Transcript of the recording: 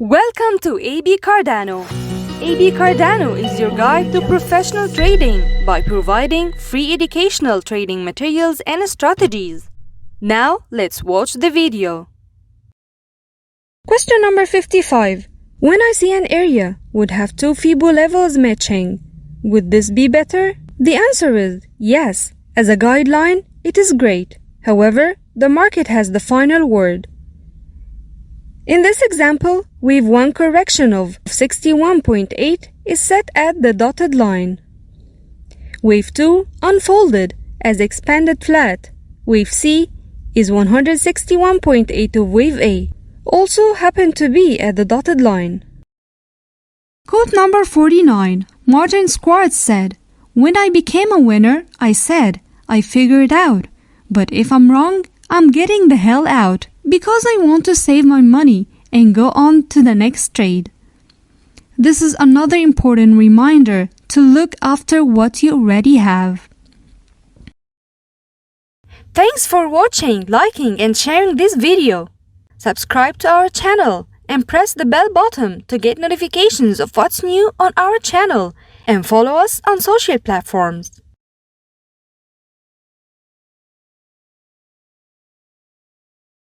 Welcome to AB Cardano. AB Cardano is your guide to professional trading by providing free educational trading materials and strategies. Now, let's watch the video. Question number 55. When I see an area would have two Fibo levels matching, would this be better? The answer is yes. As a guideline, it is great. However, the market has the final word. In this example, wave 1 correction of 61.8 is set at the dotted line. Wave 2 unfolded as expanded flat. Wave C is 161.8 of wave A, also happened to be at the dotted line. Quote number 49. Martin Squartz said, "When I became a winner, I said, I figured out. But if I'm wrong, I'm getting the hell out because I want to save my money and go on to the next trade." This is another important reminder to look after what you already have. Thanks for watching, liking and sharing this video. Subscribe to our channel and press the bell button to get notifications of what's new on our channel, and follow us on social platforms.